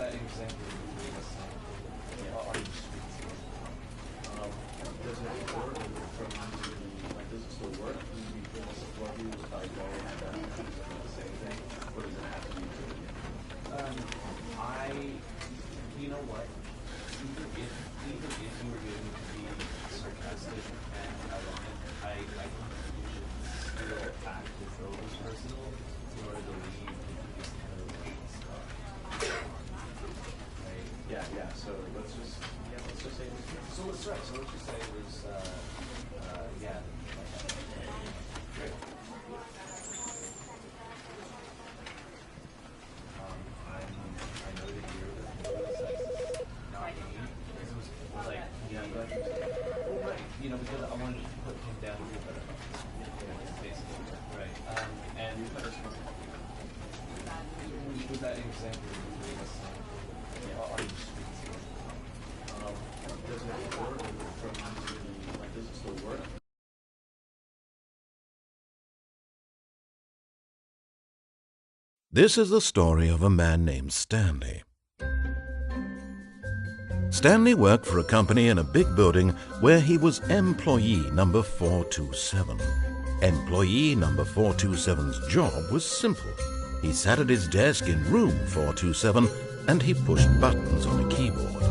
that example you gave us, are you streets? Does it work from like does it still work? Do you feel what you by going and the same thing? Or does it have to be You know what? Even if you were going to be sarcastic and ironic, I think you should still act as though it was personal in order to leave these kind of stuff. Right? Yeah. So let's just say it was good. So let's just say it was yeah. Great. I know that you're the sexist, not me. This was like right. Because I wanted to put him down to a better basically. Right. And with that example you gave us, are you streets? Does it work from like does it still work? This is the story of a man named Stanley. Stanley worked for a company in a big building where he was employee number 427. Employee number 427's job was simple. He sat at his desk in room 427 and he pushed buttons on a keyboard.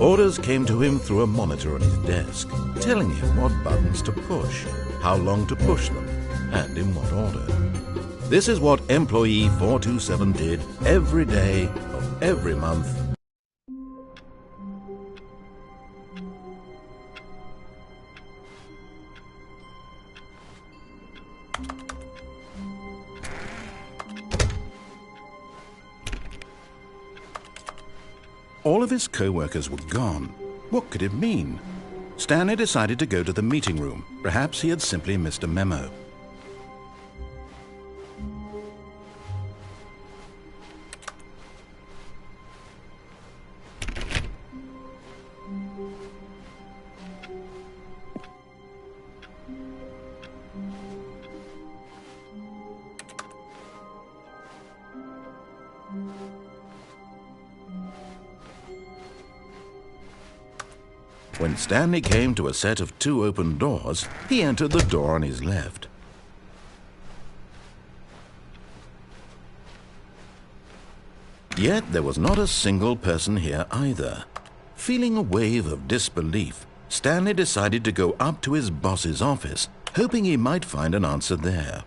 Orders came to him through a monitor on his desk, telling him what buttons to push, how long to push them, and in what order. This is what employee 427 did every day of every month. All of his co-workers were gone. What could it mean? Stanley decided to go to the meeting room. Perhaps he had simply missed a memo. When Stanley came to a set of 2 open doors, he entered the door on his left. Yet there was not a single person here either. Feeling a wave of disbelief, Stanley decided to go up to his boss's office, hoping he might find an answer there.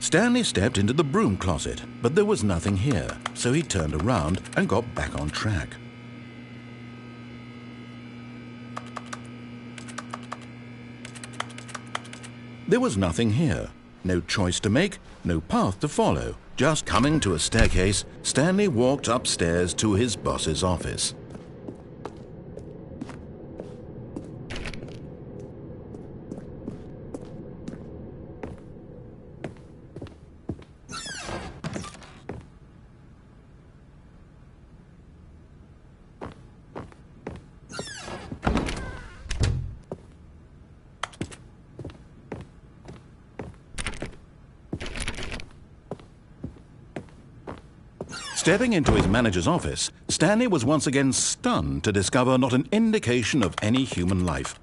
Stanley stepped into the broom closet, but there was nothing here, so he turned around and got back on track. There was nothing here. No choice to make, no path to follow. Just coming to a staircase, Stanley walked upstairs to his boss's office. Stepping into his manager's office, Stanley was once again stunned to discover not an indication of any human life.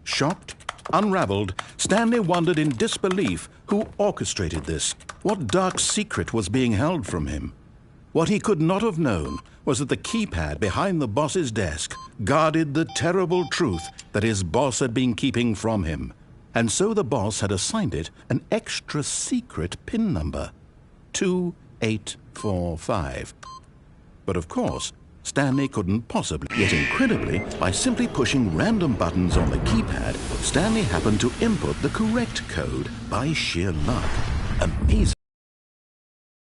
Shocked, unraveled, Stanley wondered in disbelief who orchestrated this. What dark secret was being held from him? What he could not have known was that the keypad behind the boss's desk guarded the terrible truth that his boss had been keeping from him. And so the boss had assigned it an extra secret PIN number, 2845. But of course, Stanley couldn't possibly. Yet incredibly, by simply pushing random buttons on the keypad, Stanley happened to input the correct code by sheer luck. Amazing.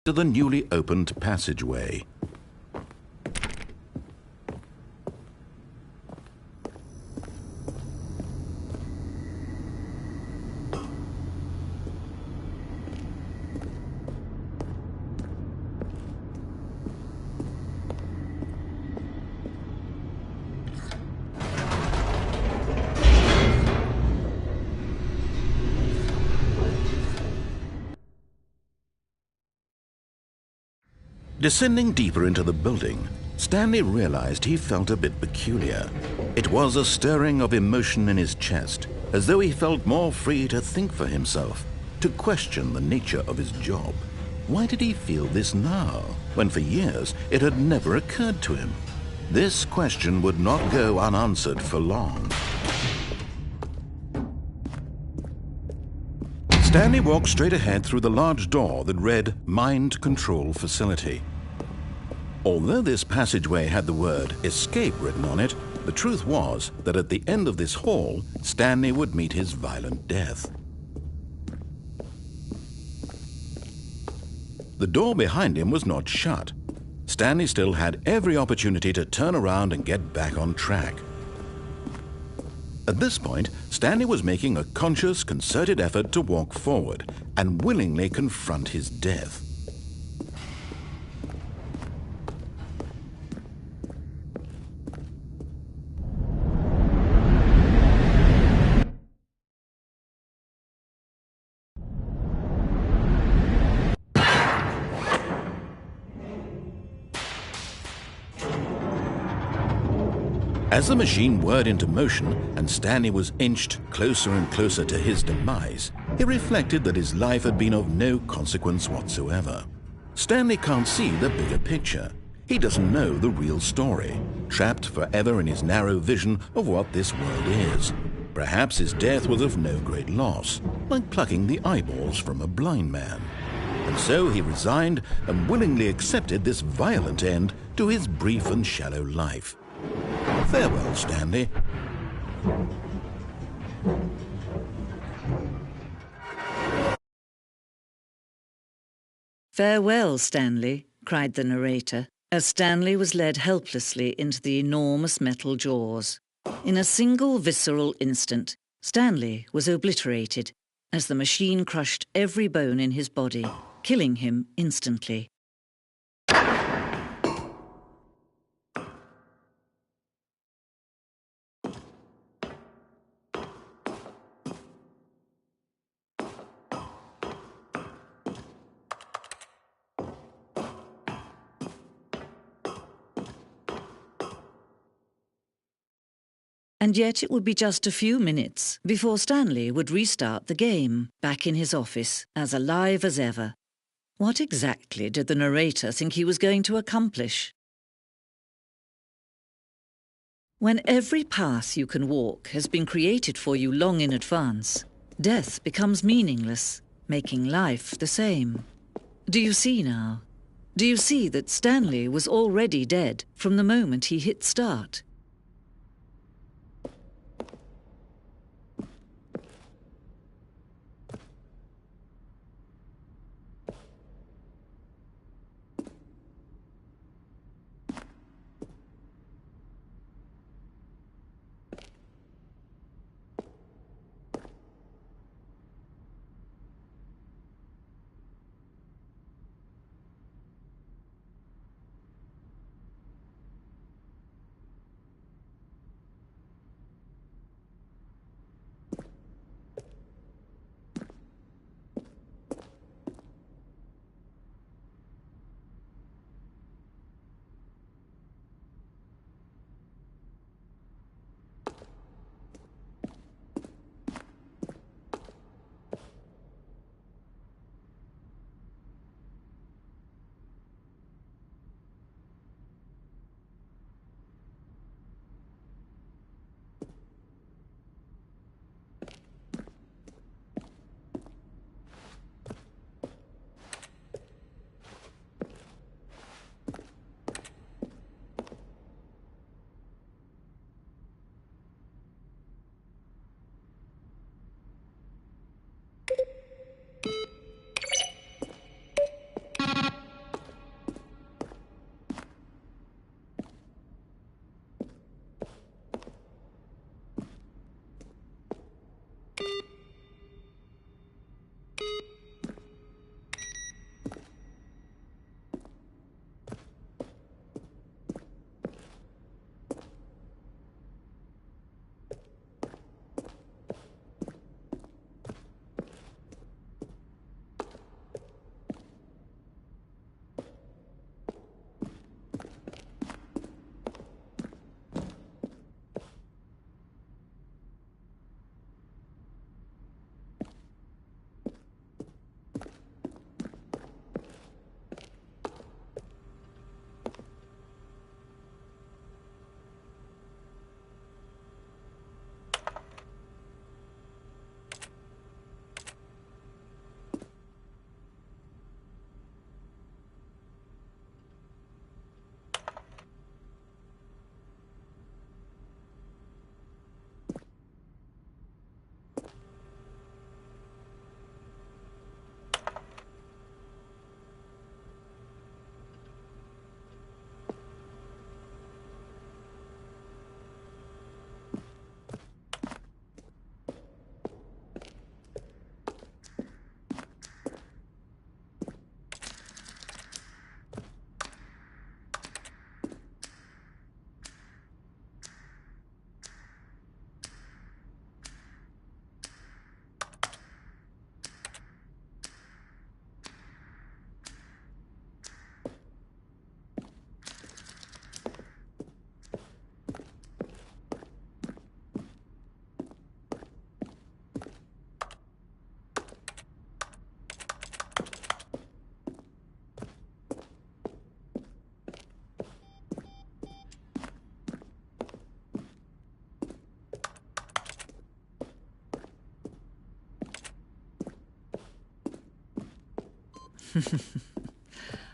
To the newly opened passageway. Descending deeper into the building, Stanley realized he felt a bit peculiar. It was a stirring of emotion in his chest, as though he felt more free to think for himself, to question the nature of his job. Why did he feel this now, when for years it had never occurred to him? This question would not go unanswered for long. Stanley walked straight ahead through the large door that read Mind Control Facility. Although this passageway had the word escape written on it, the truth was that at the end of this hall, Stanley would meet his violent death. The door behind him was not shut. Stanley still had every opportunity to turn around and get back on track. At this point, Stanley was making a conscious, concerted effort to walk forward and willingly confront his death. As the machine whirred into motion and Stanley was inched closer and closer to his demise, he reflected that his life had been of no consequence whatsoever. Stanley can't see the bigger picture. He doesn't know the real story, trapped forever in his narrow vision of what this world is. Perhaps his death was of no great loss, like plucking the eyeballs from a blind man. And so he resigned and willingly accepted this violent end to his brief and shallow life. Farewell, Stanley. Farewell, Stanley, cried the narrator, as Stanley was led helplessly into the enormous metal jaws. In a single visceral instant, Stanley was obliterated as the machine crushed every bone in his body, killing him instantly. And yet it would be just a few minutes before Stanley would restart the game, back in his office, as alive as ever. What exactly did the narrator think he was going to accomplish? When every path you can walk has been created for you long in advance, death becomes meaningless, making life the same. Do you see now? Do you see that Stanley was already dead from the moment he hit start?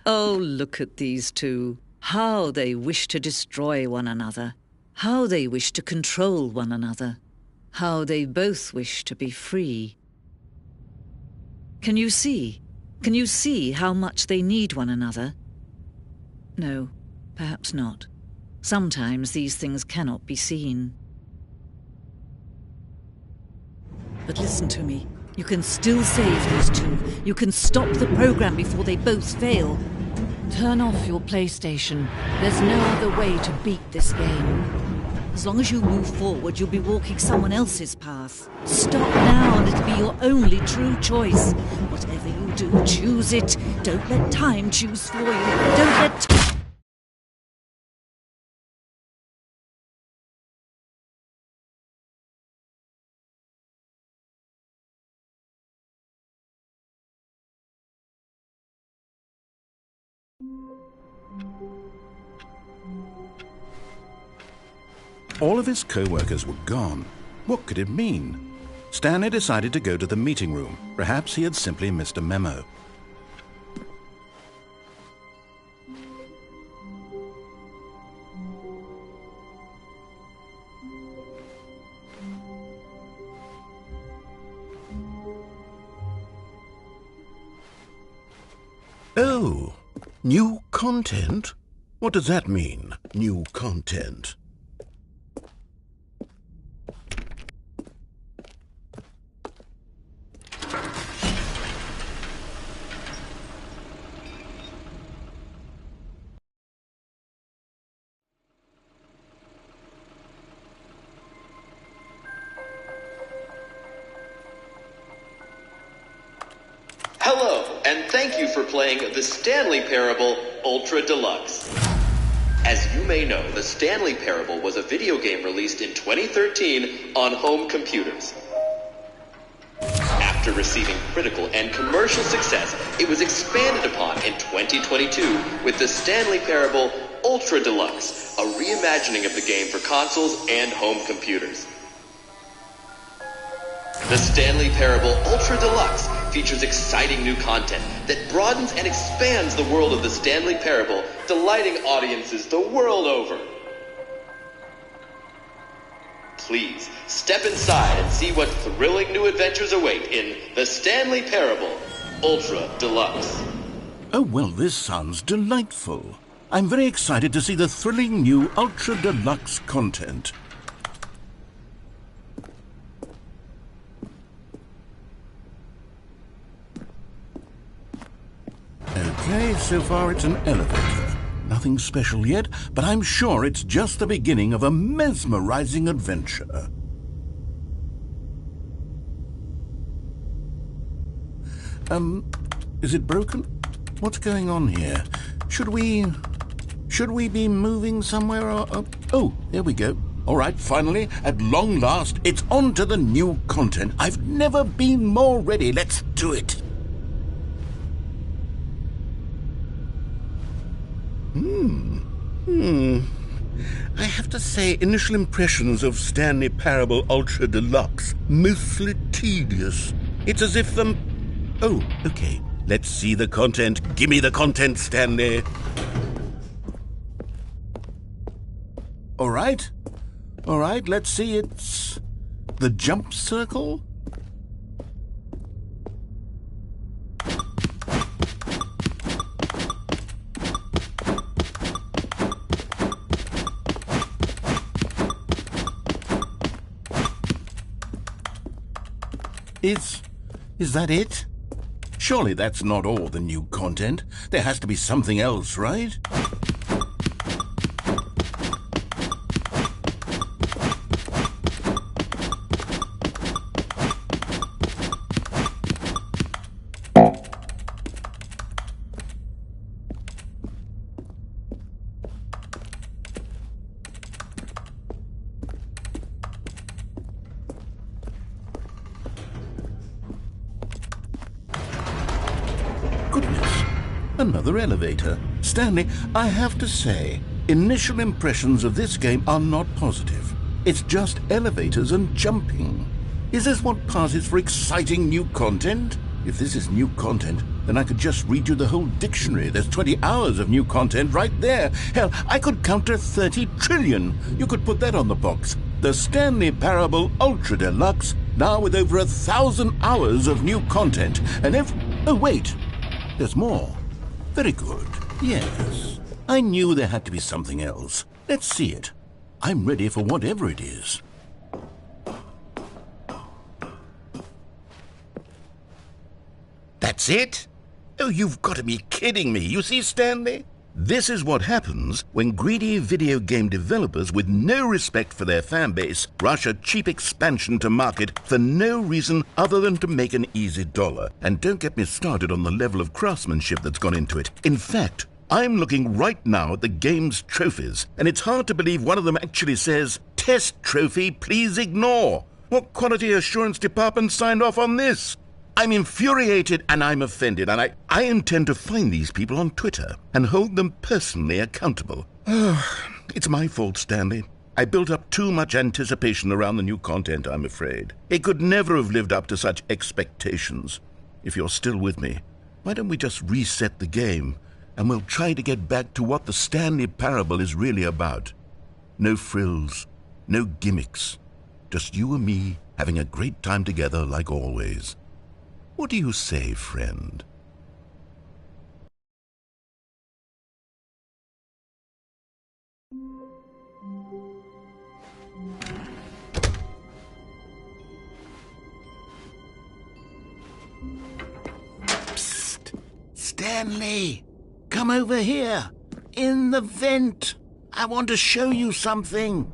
Oh, look at these two. How they wish to destroy one another. How they wish to control one another. How they both wish to be free. Can you see? Can you see how much they need one another? No, perhaps not. Sometimes these things cannot be seen. But listen to me. You can still save those two. You can stop the program before they both fail. Turn off your PlayStation. There's no other way to beat this game. As long as you move forward, you'll be walking someone else's path. Stop now and it'll be your only true choice. Whatever you do, choose it. Don't let time choose for you. Don't let... All of his co-workers were gone. What could it mean? Stanley decided to go to the meeting room. Perhaps he had simply missed a memo. Oh, new content? What does that mean, new content? Hello, and thank you for playing the Stanley Parable Ultra Deluxe. As you may know, the Stanley Parable was a video game released in 2013 on home computers. After receiving critical and commercial success, it was expanded upon in 2022 with the Stanley Parable Ultra Deluxe, a reimagining of the game for consoles and home computers. The Stanley Parable Ultra Deluxe features exciting new content that broadens and expands the world of the Stanley Parable, delighting audiences the world over. Please, step inside and see what thrilling new adventures await in the Stanley Parable Ultra Deluxe. Oh, well, this sounds delightful. I'm very excited to see the thrilling new Ultra Deluxe content. Okay, so far it's an elevator. Nothing special yet, but I'm sure it's just the beginning of a mesmerizing adventure. Is it broken? What's going on here? Should we be moving somewhere or... Oh, there we go. All right, finally, at long last, it's on to the new content. I've never been more ready. Let's do it. I have to say, initial impressions of Stanley Parable Ultra Deluxe, mostly tedious. It's as if the... Oh, okay. Let's see the content. Give me the content, Stanley. All right, let's see. It's the jump circle. Is that it? Surely that's not all the new content. There has to be something else, right? Goodness, another elevator. Stanley, I have to say, initial impressions of this game are not positive. It's just elevators and jumping. Is this what passes for exciting new content? If this is new content, then I could just read you the whole dictionary. There's 20 hours of new content right there. Hell, I could count to 30 trillion. You could put that on the box. The Stanley Parable Ultra Deluxe, now with over 1,000 hours of new content. And oh wait, there's more. Very good. Yes, I knew there had to be something else. Let's see it. I'm ready for whatever it is. That's it? Oh, you've got to be kidding me. You see, Stanley? This is what happens when greedy video game developers with no respect for their fan base rush a cheap expansion to market for no reason other than to make an easy dollar. And don't get me started on the level of craftsmanship that's gone into it. In fact, I'm looking right now at the game's trophies, and it's hard to believe one of them actually says, "Test trophy, please ignore." What quality assurance department signed off on this? I'm infuriated and I'm offended, and I intend to find these people on Twitter and hold them personally accountable. It's my fault, Stanley. I built up too much anticipation around the new content, I'm afraid. It could never have lived up to such expectations. If you're still with me, why don't we just reset the game, and we'll try to get back to what the Stanley Parable is really about. No frills, no gimmicks. Just you and me having a great time together like always. What do you say, friend? Psst! Stanley! Come over here! In the vent! I want to show you something!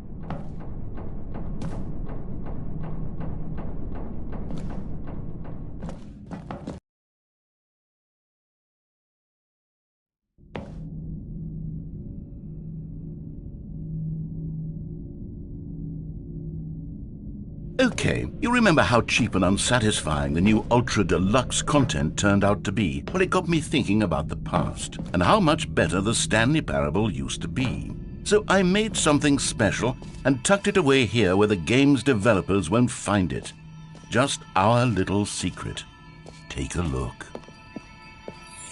Okay, you remember how cheap and unsatisfying the new Ultra Deluxe content turned out to be? Well, it got me thinking about the past and how much better the Stanley Parable used to be. So I made something special and tucked it away here where the game's developers won't find it. Just our little secret. Take a look.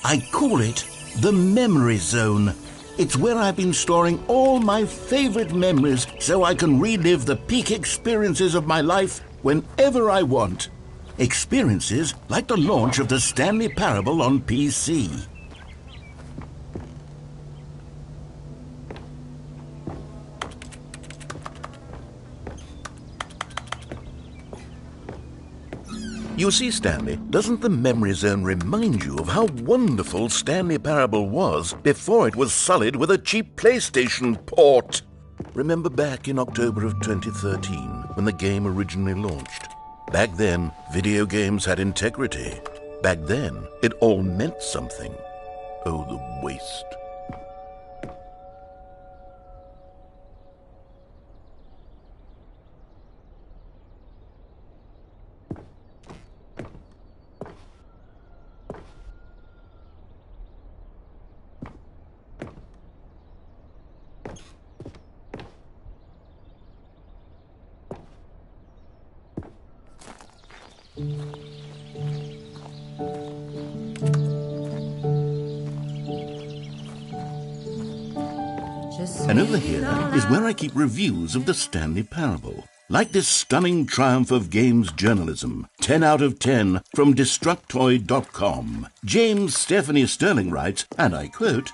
I call it the Memory Zone. It's where I've been storing all my favorite memories so I can relive the peak experiences of my life whenever I want. Experiences like the launch of the Stanley Parable on PC. You see, Stanley, doesn't the Memory Zone remind you of how wonderful Stanley Parable was before it was sullied with a cheap PlayStation port? Remember back in October of 2013, when the game originally launched? Back then, video games had integrity. Back then, it all meant something. Oh, the waste. And over here is where I keep reviews of the Stanley Parable. Like this stunning triumph of games journalism, 10 out of 10 from Destructoid.com. James Stephanie Sterling writes, and I quote,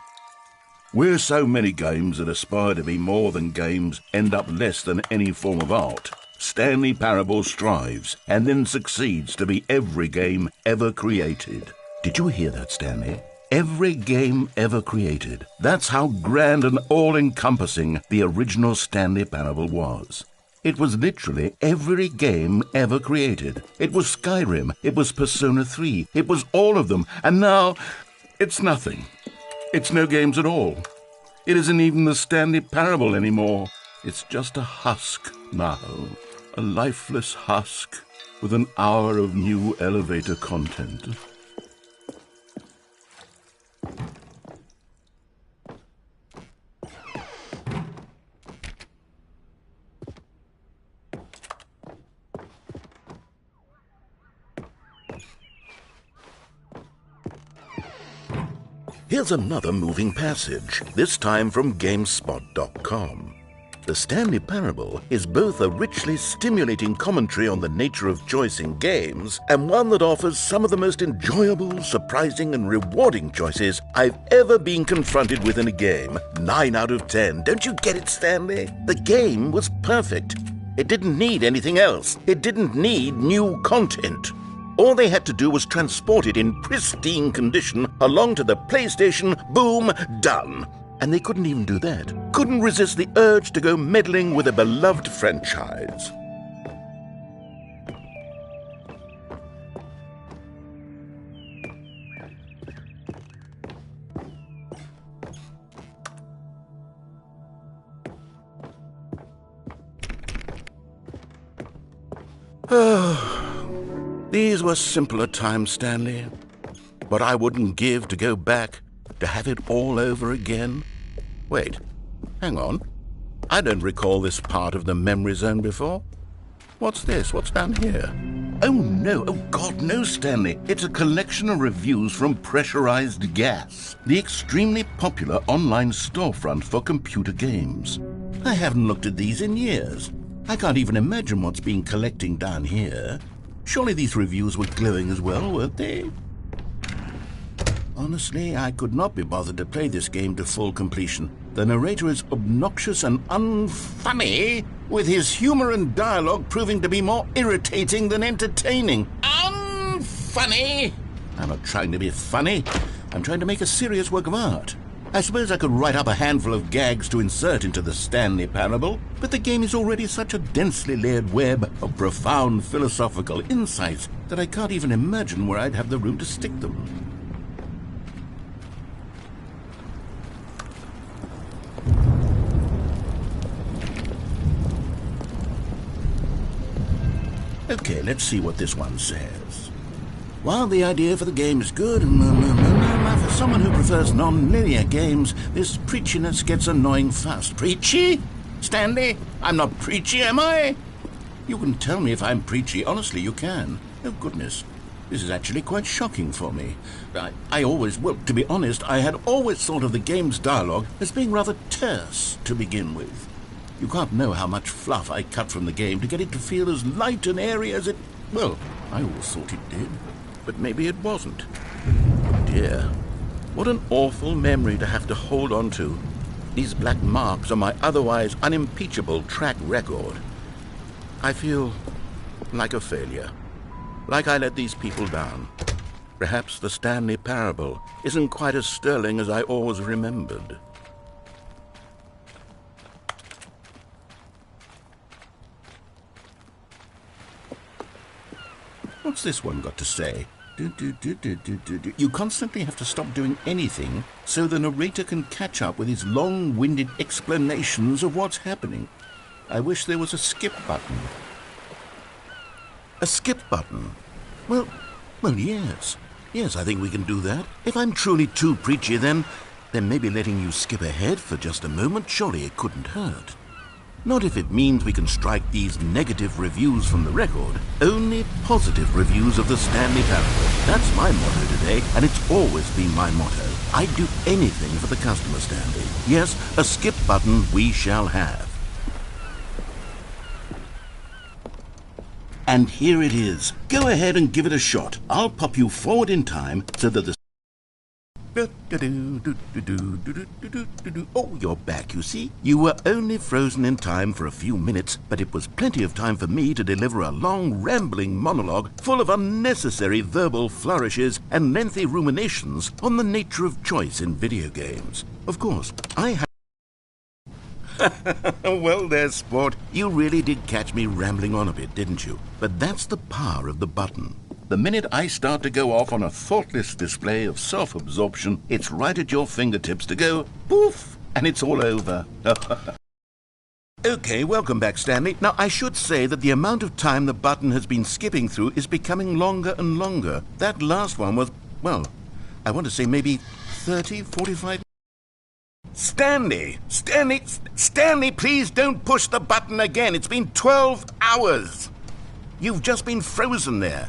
"Where so many games that aspire to be more than games end up less than any form of art, Stanley Parable strives and then succeeds to be every game ever created." Did you hear that, Stanley? Every game ever created. That's how grand and all-encompassing the original Stanley Parable was. It was literally every game ever created. It was Skyrim, it was Persona 3, it was all of them, and now it's nothing. It's no games at all. It isn't even the Stanley Parable anymore. It's just a husk now, a lifeless husk with an hour of new elevator content. Here's another moving passage, this time from GameSpot.com. The Stanley Parable is both a richly stimulating commentary on the nature of choice in games and one that offers some of the most enjoyable, surprising, and rewarding choices I've ever been confronted with in a game. 9 out of 10. Don't you get it, Stanley? The game was perfect. It didn't need anything else. It didn't need new content. All they had to do was transport it in pristine condition along to the PlayStation. Boom, done. And they couldn't even do that. Couldn't resist the urge to go meddling with a beloved franchise. These were simpler times, Stanley. But I wouldn't give to go back, to have it all over again. Wait, hang on. I don't recall this part of the memory zone before. What's this? What's down here? Oh no, oh God, no, Stanley. It's a collection of reviews from Pressurized Gas, the extremely popular online storefront for computer games. I haven't looked at these in years. I can't even imagine what's been collecting down here. Surely these reviews were glowing as well, weren't they? Honestly, I could not be bothered to play this game to full completion. The narrator is obnoxious and unfunny, with his humor and dialogue proving to be more irritating than entertaining. Unfunny! I'm not trying to be funny. I'm trying to make a serious work of art. I suppose I could write up a handful of gags to insert into the Stanley Parable, but the game is already such a densely layered web of profound philosophical insights that I can't even imagine where I'd have the room to stick them. Okay, let's see what this one says. While the idea for the game is good, for someone who prefers non-linear games, this preachiness gets annoying fast. Preachy? Stanley? I'm not preachy, am I? You can tell me if I'm preachy. Honestly, you can. Oh, goodness. This is actually quite shocking for me. Well, to be honest, I had always thought of the game's dialogue as being rather terse to begin with. You can't know how much fluff I cut from the game to get it to feel as light and airy as it... Well, I always thought it did, but maybe it wasn't. Oh dear. What an awful memory to have to hold on to. These black marks on my otherwise unimpeachable track record. I feel like a failure. Like I let these people down. Perhaps the Stanley Parable isn't quite as sterling as I always remembered. What's this one got to say? You constantly have to stop doing anything so the narrator can catch up with his long-winded explanations of what's happening. I wish there was a skip button. A skip button? Well, yes. Yes, I think we can do that. If I'm truly too preachy, then maybe letting you skip ahead for just a moment, surely it couldn't hurt. Not if it means we can strike these negative reviews from the record. Only positive reviews of the Stanley Parable. That's my motto today, and it's always been my motto. I'd do anything for the customer, Stanley. Yes, a skip button we shall have. And here it is. Go ahead and give it a shot. I'll pop you forward in time so that the... Oh, you're back, you see. You were only frozen in time for a few minutes, but it was plenty of time for me to deliver a long, rambling monologue full of unnecessary verbal flourishes and lengthy ruminations on the nature of choice in video games. Of course, I had... Well there, sport. You really did catch me rambling on a bit, didn't you? But that's the power of the button. The minute I start to go off on a thoughtless display of self-absorption, it's right at your fingertips to go poof, and it's all over. Okay, welcome back, Stanley. Now, I should say that the amount of time the button has been skipping through is becoming longer and longer. That last one was, well, I want to say maybe 30, 45... Stanley, please don't push the button again. It's been 12 hours. You've just been frozen there.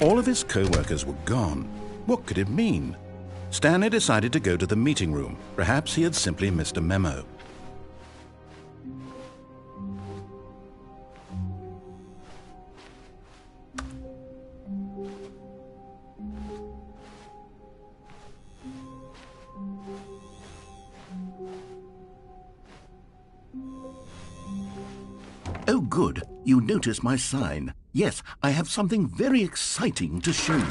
All of his co-workers were gone. What could it mean? Stanley decided to go to the meeting room. Perhaps he had simply missed a memo. Oh, good. You notice my sign. Yes, I have something very exciting to show you.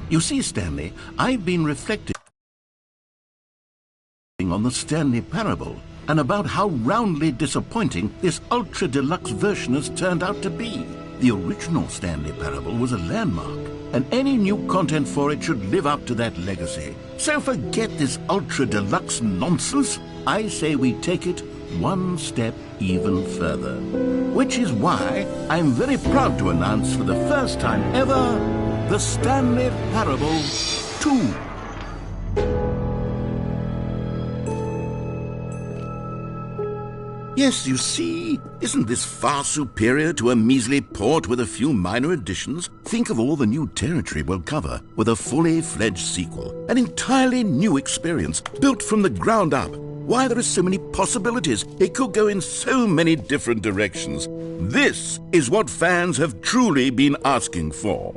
You see, Stanley, I've been reflecting on the Stanley Parable and about how roundly disappointing this ultra-deluxe version has turned out to be. The original Stanley Parable was a landmark, and any new content for it should live up to that legacy. So forget this ultra-deluxe nonsense. I say we take it one step even further. Which is why I'm very proud to announce for the first time ever, the Stanley Parable 2. Yes, you see, isn't this far superior to a measly port with a few minor additions? Think of all the new territory we'll cover with a fully fledged sequel. An entirely new experience, built from the ground up. Why, there are so many possibilities. It could go in so many different directions. This is what fans have truly been asking for.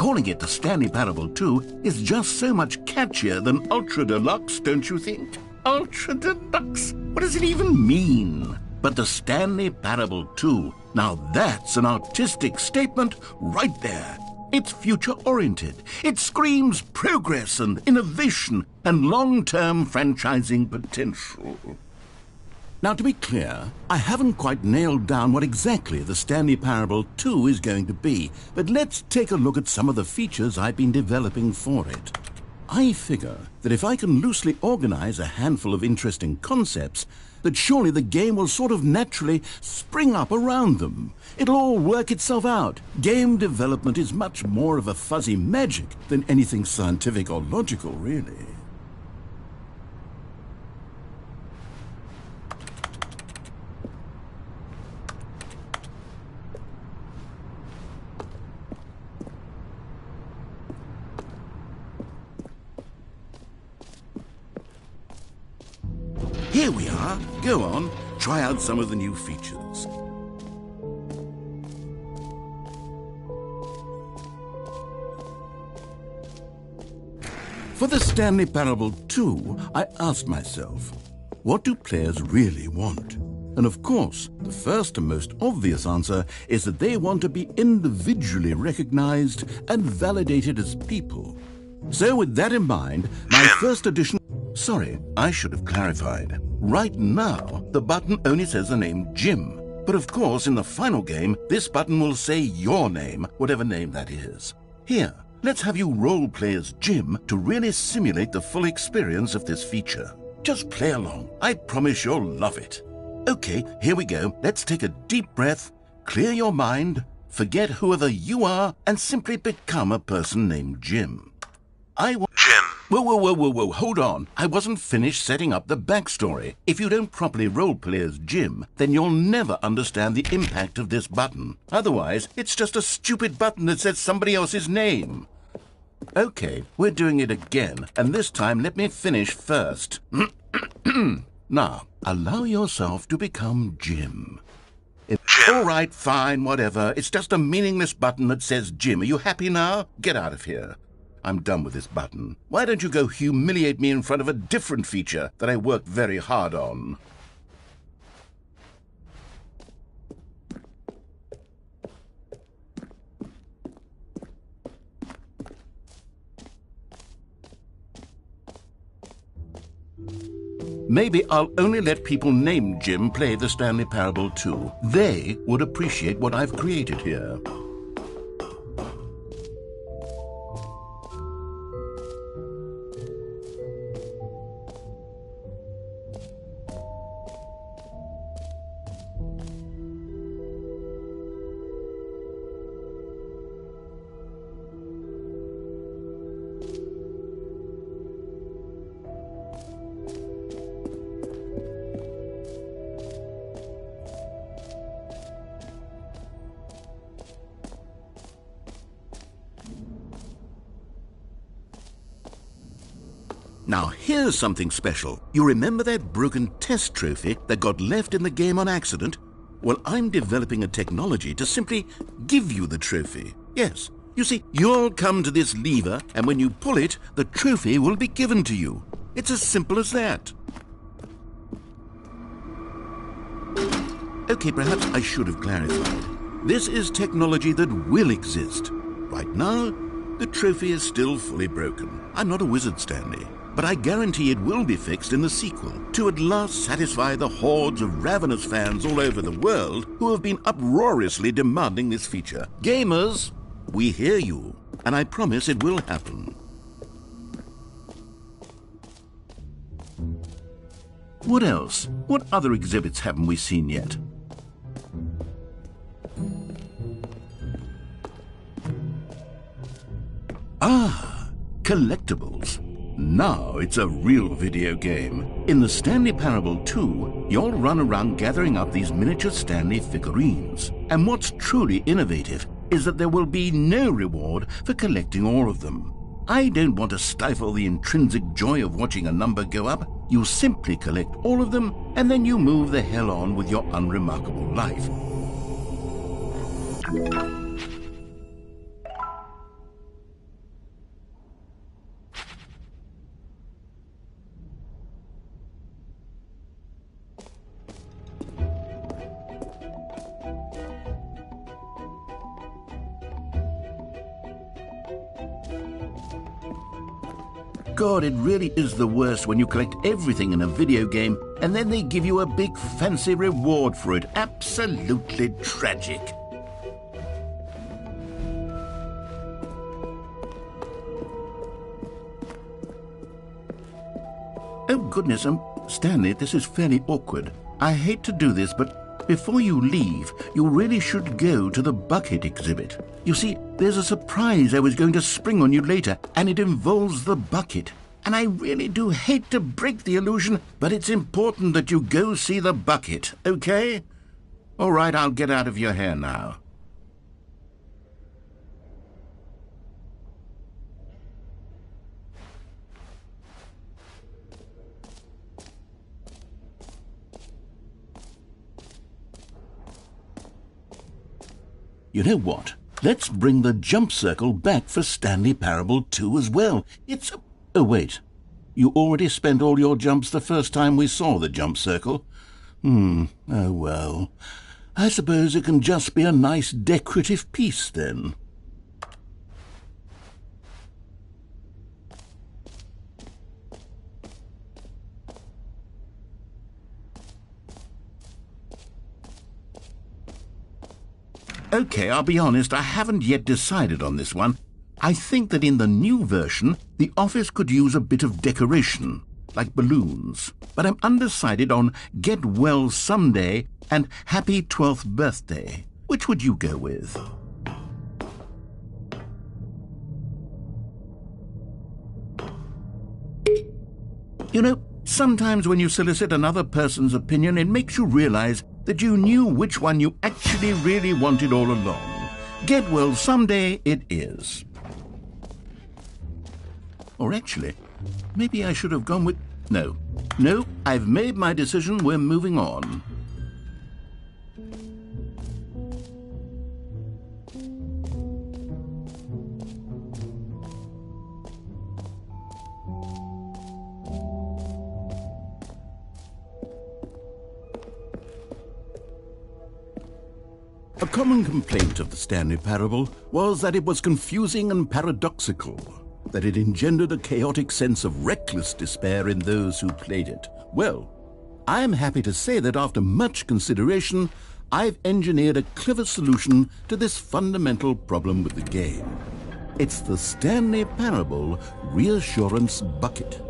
Calling it the Stanley Parable 2 is just so much catchier than Ultra Deluxe, don't you think? Ultra Deluxe? What does it even mean? But the Stanley Parable 2, now that's an artistic statement right there. It's future-oriented. It screams progress and innovation and long-term franchising potential. Now, to be clear, I haven't quite nailed down what exactly the Stanley Parable 2 is going to be, but let's take a look at some of the features I've been developing for it. I figure that if I can loosely organize a handful of interesting concepts, that surely the game will sort of naturally spring up around them. It'll all work itself out. Game development is much more of a fuzzy magic than anything scientific or logical, really. Here we are. Go on, try out some of the new features. For the Stanley Parable 2, I asked myself, what do players really want? And of course, the first and most obvious answer is that they want to be individually recognized and validated as people. So with that in mind, my first edition... Sorry, I should have clarified. Right now, the button only says the name Jim. But of course, in the final game, this button will say your name, whatever name that is. Here, let's have you role-play as Jim to really simulate the full experience of this feature. Just play along. I promise you'll love it. Okay, here we go. Let's take a deep breath, clear your mind, forget whoever you are, and simply become a person named Jim. Jim. Whoa, hold on. I wasn't finished setting up the backstory. If you don't properly roleplay as Jim, then you'll never understand the impact of this button. Otherwise, it's just a stupid button that says somebody else's name. Okay, we're doing it again, and this time let me finish first. Now, allow yourself to become Jim. All right, fine, whatever. It's just a meaningless button that says Jim. Are you happy now? Get out of here. I'm done with this button. Why don't you go humiliate me in front of a different feature that I worked very hard on? Maybe I'll only let people named Jim play the Stanley Parable 2. They would appreciate what I've created here. Now, here's something special. You remember that broken test trophy that got left in the game on accident? Well, I'm developing a technology to simply give you the trophy. Yes, you see, you'll come to this lever, and when you pull it, the trophy will be given to you. It's as simple as that. Okay, perhaps I should have clarified. This is technology that will exist. Right now, the trophy is still fully broken. I'm not a wizard, Stanley. But I guarantee it will be fixed in the sequel to at last satisfy the hordes of ravenous fans all over the world who have been uproariously demanding this feature. Gamers, we hear you, and I promise it will happen. What else? What other exhibits haven't we seen yet? Ah, collectibles. Now it's a real video game. In the Stanley Parable 2, you'll run around gathering up these miniature Stanley figurines. And what's truly innovative is that there will be no reward for collecting all of them. I don't want to stifle the intrinsic joy of watching a number go up. You simply collect all of them, and then you move the hell on with your unremarkable life. God, it really is the worst when you collect everything in a video game and then they give you a big fancy reward for it. Absolutely tragic. Oh, goodness, Stanley, this is fairly awkward. I hate to do this, but before you leave, you really should go to the bucket exhibit. You see, there's a surprise I was going to spring on you later, and it involves the bucket. And I really do hate to break the illusion, but it's important that you go see the bucket, okay? All right, I'll get out of your hair now. You know what? Let's bring the jump circle back for Stanley Parable 2 as well. It's... Oh, wait. You already spent all your jumps the first time we saw the jump circle? Oh, well. I suppose it can just be a nice decorative piece, then. Okay, I'll be honest, I haven't yet decided on this one. I think that in the new version, the office could use a bit of decoration, like balloons. But I'm undecided on Get Well Someday and Happy 12th Birthday. Which would you go with? You know, sometimes when you solicit another person's opinion, it makes you realize that you knew which one you actually really wanted all along. Get Well Someday it is. Or actually, maybe I should have gone with... No, I've made my decision, we're moving on. A common complaint of the Stanley Parable was that it was confusing and paradoxical, that it engendered a chaotic sense of reckless despair in those who played it. Well, I am happy to say that after much consideration, I've engineered a clever solution to this fundamental problem with the game. It's the Stanley Parable Reassurance Bucket.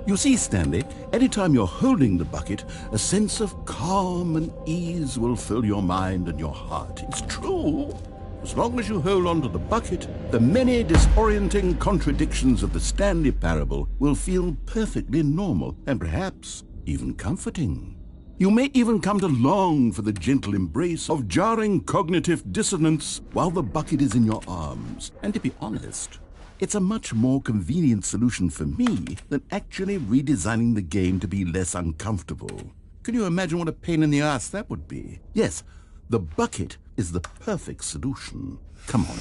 You see, Stanley, anytime you're holding the bucket, a sense of calm and ease will fill your mind and your heart. It's true. As long as you hold on to the bucket, the many disorienting contradictions of the Stanley Parable will feel perfectly normal and perhaps even comforting. You may even come to long for the gentle embrace of jarring cognitive dissonance while the bucket is in your arms. And to be honest, it's a much more convenient solution for me than actually redesigning the game to be less uncomfortable. Can you imagine what a pain in the ass that would be? Yes, the bucket is the perfect solution. Come on,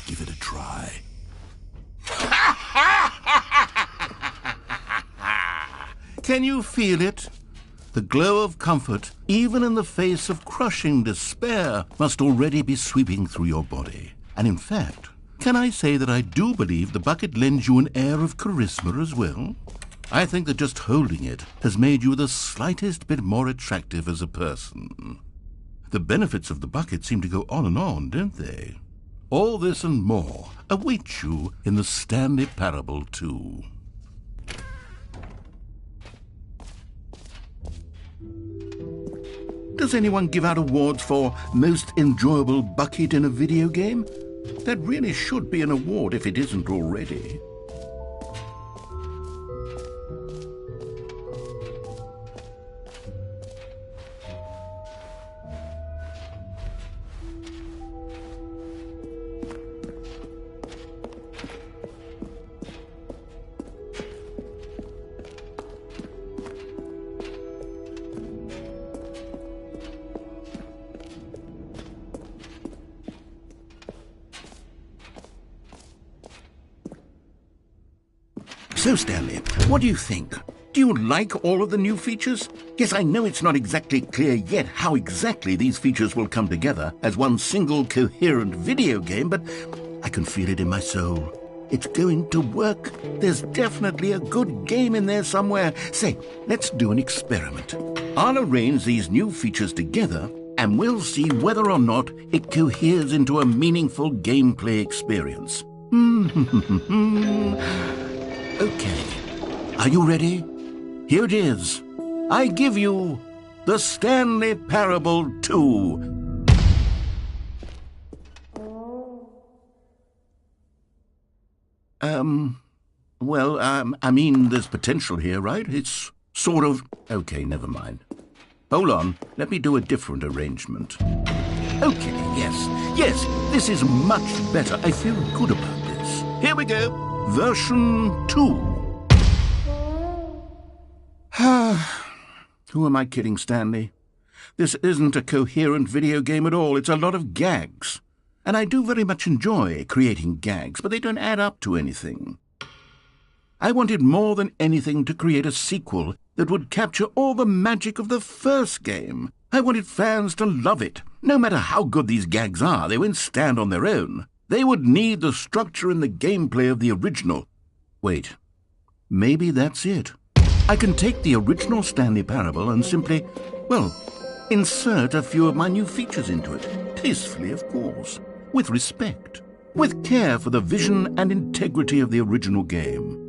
give it a try. Can you feel it? The glow of comfort, even in the face of crushing despair, must already be sweeping through your body. And in fact, can I say that I do believe the bucket lends you an air of charisma as well? I think that just holding it has made you the slightest bit more attractive as a person. The benefits of the bucket seem to go on, don't they? All this and more await you in the Stanley Parable 2. Does anyone give out awards for most enjoyable bucket in a video game? That really should be an award if it isn't already. So, Stanley, what do you think? Do you like all of the new features? Yes, I know it's not exactly clear yet how exactly these features will come together as one single coherent video game, but I can feel it in my soul. It's going to work. There's definitely a good game in there somewhere. Say, let's do an experiment. I'll arrange these new features together, and we'll see whether or not it coheres into a meaningful gameplay experience. Okay. Are you ready? Here it is. I give you the Stanley Parable 2. I mean, there's potential here, right? It's sort of... Okay, never mind. Hold on, let me do a different arrangement. Okay, yes, this is much better. I feel good about this. Here we go. Version 2. Who am I kidding, Stanley? This isn't a coherent video game at all. It's a lot of gags. And I do very much enjoy creating gags, but they don't add up to anything. I wanted more than anything to create a sequel that would capture all the magic of the first game. I wanted fans to love it. No matter how good these gags are, they won't stand on their own. They would need the structure and the gameplay of the original. Wait, maybe that's it. I can take the original Stanley Parable and simply, insert a few of my new features into it. Tastefully, of course. With respect. With care for the vision and integrity of the original game.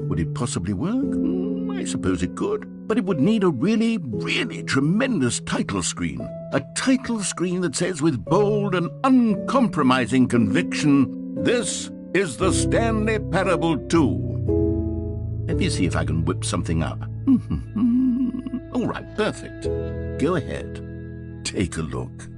Would it possibly work? I suppose it could. But it would need a really, really tremendous title screen. A title screen that says with bold and uncompromising conviction, "This is the Stanley Parable 2. Let me see if I can whip something up. All right, perfect. Go ahead. Take a look.